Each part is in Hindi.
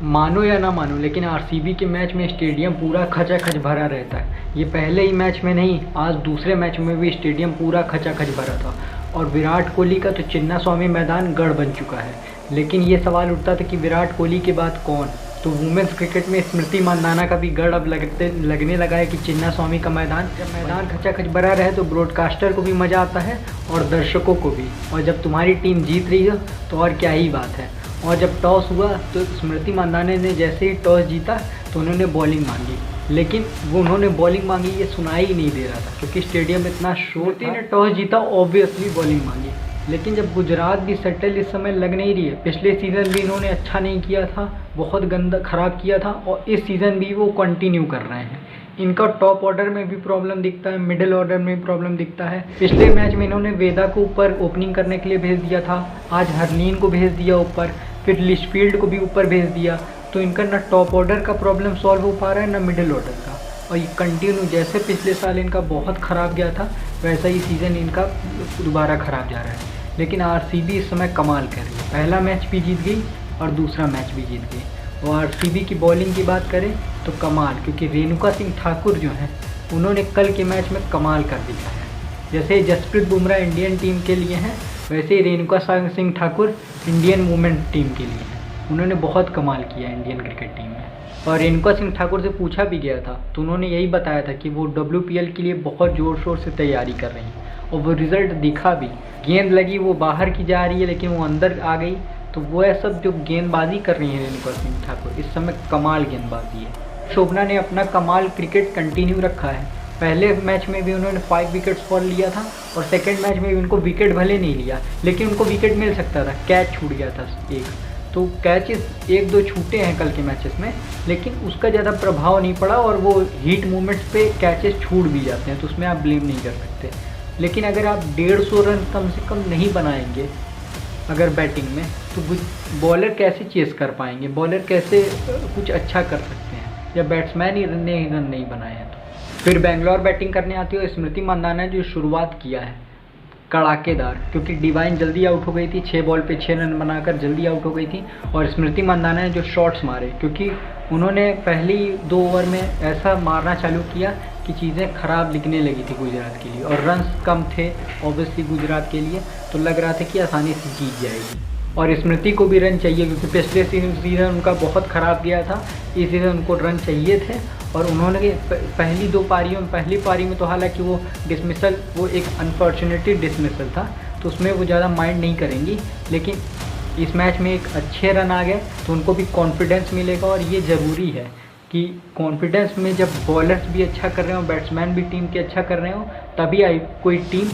मानो या ना मानो, लेकिन आरसीबी के मैच में स्टेडियम पूरा खचाखच भरा रहता है। ये पहले ही मैच में नहीं, आज दूसरे मैच में भी स्टेडियम पूरा खचाखच भरा था। और विराट कोहली का तो चिन्नास्वामी मैदान गढ़ बन चुका है। लेकिन ये सवाल उठता था कि विराट कोहली के बाद कौन। तो वुमेंस क्रिकेट में स्मृति मंदाना का भी गढ़ अब लगने लगा है कि चिन्नास्वामी का मैदान। जब मैदान खचाखच भरा रहे तो ब्रॉडकास्टर को भी मज़ा आता है और दर्शकों को भी। और जब तुम्हारी टीम जीत रही हो तो और क्या ही बात है। और जब टॉस हुआ तो स्मृति मंदाना ने जैसे ही टॉस जीता तो उन्होंने बॉलिंग मांगी, लेकिन वो उन्होंने बॉलिंग मांगी ये सुनाई ही नहीं दे रहा था क्योंकि स्टेडियम इतना शोर था। ने टॉस जीता, ऑब्वियसली बॉलिंग मांगी। लेकिन जब गुजरात भी सेटल इस समय लग नहीं रही है, पिछले सीज़न भी इन्होंने अच्छा नहीं किया था, बहुत गंदा ख़राब किया था, और इस सीज़न भी वो कंटिन्यू कर रहे हैं। इनका टॉप ऑर्डर में भी प्रॉब्लम दिखता है, मिडिल ऑर्डर में भी प्रॉब्लम दिखता है। पिछले मैच में इन्होंने वेदा को ऊपर ओपनिंग करने के लिए भेज दिया था, आज हरलीन को भेज दिया ऊपर, फिर लिशफील्ड को भी ऊपर भेज दिया। तो इनका ना टॉप ऑर्डर का प्रॉब्लम सॉल्व हो पा रहा है ना मिडिल ऑर्डर का। और ये कंटिन्यू, जैसे पिछले साल इनका बहुत ख़राब गया था वैसा ही सीज़न इनका दोबारा ख़राब जा रहा है। लेकिन आरसीबी इस समय कमाल कर रही है, पहला मैच भी जीत गई और दूसरा मैच भी जीत गई। और आरसीबी की बॉलिंग की बात करें तो कमाल, क्योंकि रेणुका सिंह ठाकुर जो हैं उन्होंने कल के मैच में कमाल कर दिया है। जैसे जसप्रीत बुमराह इंडियन टीम के लिए हैं, वैसे ही Renuka Singh Thakur Indian women team के लिए हैं। उन्होंने बहुत कमाल किया इंडियन क्रिकेट टीम में। और रेणुका सिंह ठाकुर से पूछा भी गया था तो उन्होंने यही बताया था कि वो WPL के लिए बहुत ज़ोर शोर से तैयारी कर रही हैं और वो रिज़ल्ट दिखा भी। गेंद लगी वो बाहर की जा रही है लेकिन वो अंदर आ गई। तो वो है सब जो गेंदबाजी कर रही है रेणुका सिंह ठाकुर, इस समय कमाल गेंदबाजी है। शोभना ने अपना कमाल क्रिकेट कंटिन्यू रखा है। पहले मैच में भी उन्होंने 5 विकेट्स फॉल लिया था और सेकंड मैच में भी उनको विकेट भले नहीं लिया लेकिन उनको विकेट मिल सकता था, कैच छूट गया था एक। तो कैचेस 1-2 छूटे हैं कल के मैचेस में, लेकिन उसका ज़्यादा प्रभाव नहीं पड़ा और वो हीट मोमेंट्स पे कैचेस छूट भी जाते हैं तो उसमें आप ब्लेम नहीं कर सकते। लेकिन अगर आप 150 रन कम से कम नहीं बनाएंगे अगर बैटिंग में, तो बॉलर कैसे चेस कर पाएंगे, बॉलर कैसे कुछ अच्छा कर सकते हैं, या बैट्समैन ही रन नहीं बनाए हैं। तो फिर बेंगलोर बैटिंग करने आती है और स्मृति मंदाना ने जो शुरुआत किया है कड़ाकेदार, क्योंकि डिवाइन जल्दी आउट हो गई थी, 6 बॉल पे 6 रन बनाकर जल्दी आउट हो गई थी। और स्मृति मंदाना ने जो शॉट्स मारे, क्योंकि उन्होंने पहली 2 ओवर में ऐसा मारना चालू किया कि चीज़ें ख़राब लिखने लगी थी गुजरात के लिए, और रन्स कम थे ऑब्वियसली गुजरात के लिए, तो लग रहा था कि आसानी से जीत जाएगी। और स्मृति को भी रन चाहिए क्योंकि पिछले सीज़न उनका बहुत ख़राब गया था, इस सीज़न उनको रन चाहिए थे। और उन्होंने पहली 2 पारियों में, पहली पारी में तो हालांकि वो डिसमिसल, वो एक अनफॉर्चुनेटली डिसमिसल था तो उसमें वो ज़्यादा माइंड नहीं करेंगी, लेकिन इस मैच में एक अच्छे रन आ गए तो उनको भी कॉन्फिडेंस मिलेगा। और ये ज़रूरी है कि कॉन्फिडेंस में जब बॉलर्स भी अच्छा कर रहे हो, बैट्समैन भी टीम के अच्छा कर रहे हो, तभी कोई टीम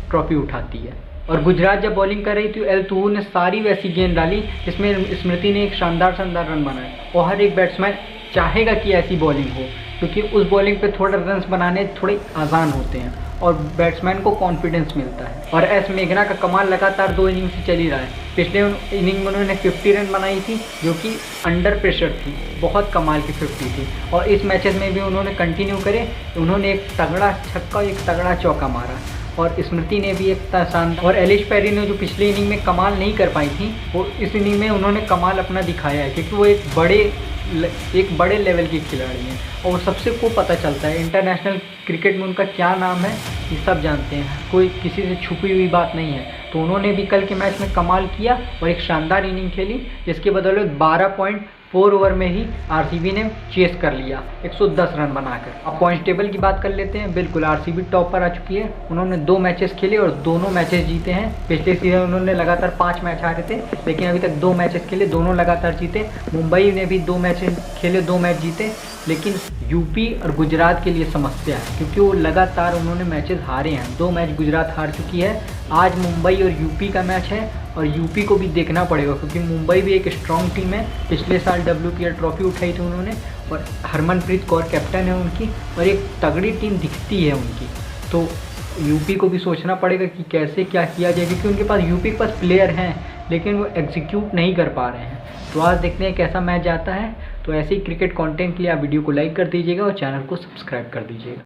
ट्रॉफी उठाती है। और गुजरात जब बॉलिंग कर रही थी एल तूहू ने सारी वैसी गेंद डाली जिसमें स्मृति ने एक शानदार रन बनाए। और हर एक बैट्समैन चाहेगा कि ऐसी बॉलिंग हो, क्योंकि उस बॉलिंग पे थोड़ा रन्स बनाने थोड़े आसान होते हैं और बैट्समैन को कॉन्फिडेंस मिलता है। और एस मेघना का कमाल लगातार 2 इनिंग से चल ही रहा है। पिछले इनिंग में उन्होंने 50 रन बनाई थी जो कि अंडर प्रेशर थी, बहुत कमाल की 50 थी। और इस मैचेस में भी उन्होंने कंटिन्यू करे, उन्होंने एक तगड़ा छक्का, एक तगड़ा चौका मारा। और स्मृति ने भी एक शानदार, और एलिश पेरी ने जो पिछले इनिंग में कमाल नहीं कर पाई थी वो इस इनिंग में उन्होंने कमाल अपना दिखाया है, क्योंकि वो एक बड़े लेवल की खिलाड़ी हैं और सबसे को पता चलता है इंटरनेशनल क्रिकेट में उनका क्या नाम है, ये सब जानते हैं, कोई किसी से छुपी हुई बात नहीं है। तो उन्होंने भी कल के मैच में कमाल किया और एक शानदार इनिंग खेली, जिसके बदौलत 12.4 ओवर में ही आरसीबी ने चेस कर लिया 110 रन बनाकर। अब पॉइंट टेबल की बात कर लेते हैं। बिल्कुल आरसीबी टॉप पर आ चुकी है। उन्होंने 2 मैचेस खेले और दोनों मैचेस जीते हैं। पिछले सीजन उन्होंने लगातार 5 मैच हारे थे, लेकिन अभी तक 2 मैचेस खेले, दोनों लगातार जीते। मुंबई ने भी 2 मैच खेले, 2 मैच जीते। लेकिन यूपी और गुजरात के लिए समस्या है, क्योंकि वो लगातार उन्होंने मैचेस हारे हैं। 2 मैच गुजरात हार चुकी है। आज मुंबई और यूपी का मैच है और यूपी को भी देखना पड़ेगा, क्योंकि मुंबई भी एक स्ट्रॉन्ग टीम है। पिछले साल WPL ट्रॉफी उठाई थी उन्होंने, और हरमनप्रीत कौर कैप्टन है उनकी, और एक तगड़ी टीम दिखती है उनकी। तो यूपी को भी सोचना पड़ेगा कि कैसे क्या किया जाए, क्योंकि उनके पास, यूपी के पास प्लेयर हैं लेकिन वो एग्जीक्यूट नहीं कर पा रहे हैं। तो आज देखते हैं कैसा मैच जाता है। तो ऐसे ही क्रिकेट कंटेंट के लिए आप वीडियो को लाइक कर दीजिएगा और चैनल को सब्सक्राइब कर दीजिएगा।